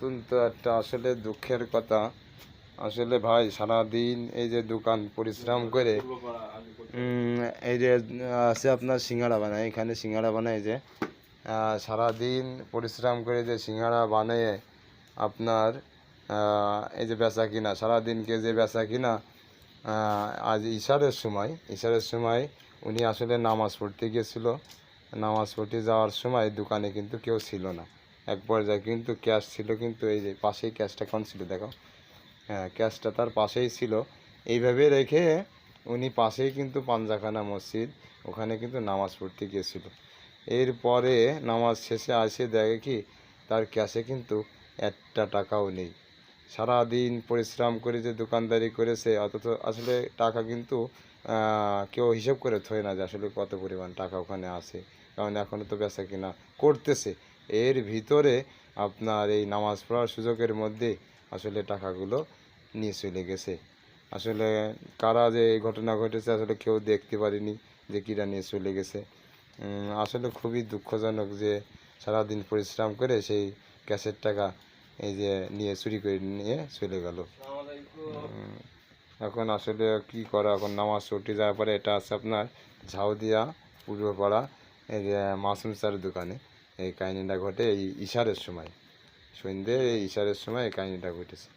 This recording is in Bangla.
অত্যন্ত একটা আসলে দুঃখের কথা। আসলে ভাই সারাদিন এই যে দোকান পরিশ্রম করে এই যে আছে আপনার সিঙ্গাড়া বানায়, এখানে সিঙ্গাড়া বানায়, এই যে সারাদিন পরিশ্রম করে যে সিঙ্গাড়া বানিয়ে আপনার এই যে বেচা কিনা, সারাদিনকে যে বেচা কিনা, আজ ইশারের সময় উনি আসলে নামাজ পড়তে গিয়েছিল। নামাজ পড়তে যাওয়ার সময় দোকানে কিন্তু কেউ ছিল না। এক পর্যায়ে কিন্তু ক্যাশ ছিল, কিন্তু এই যে পাশেই ক্যাশটা কোন ছিল দেখো, হ্যাঁ ক্যাশটা তার পাশেই ছিল। এইভাবে রেখে উনি পাশেই কিন্তু পাঞ্জাখানা মসজিদ, ওখানে কিন্তু নামাজ পড়তে গিয়েছিল। এরপরে নামাজ শেষে আসে দেখে কি তার ক্যাশে কিন্তু একটা টাকাও নেই। সারাদিন পরিশ্রম করে যে দোকানদারি করেছে, অথচ আসলে টাকা কিন্তু কেউ হিসাব করে থয় না যে আসলে কত পরিমাণ টাকা ওখানে আছে, কারণ এখনও তো বেচা কিনা করতেছে। এর ভিতরে আপনার এই নামাজ পড়ার সুযোগের মধ্যে আসলে টাকাগুলো নিয়ে চলে গেছে। আসলে কারা যে এই ঘটনা ঘটেছে আসলে কেউ দেখতে পারেনি যে কীরা নিয়ে চলে গেছে। আসলে খুবই দুঃখজনক যে সারাদিন পরিশ্রম করে সেই ক্যাশের টাকা এই যে নিয়ে চুরি করে নিয়ে চলে গেল। এখন আসলে কি করা, এখন নামাজ ছুটি যাওয়ার পরে এটা আছে আপনার ঝাউদিয়া পূর্বপাড়া, এই যে মাসুম স্যারের দোকানে এই কাহিনিটা ঘটে এই ইশারের সময়, সন্ধ্যে এই ইশারের সময় এই কাহিনিটা ঘটেছে।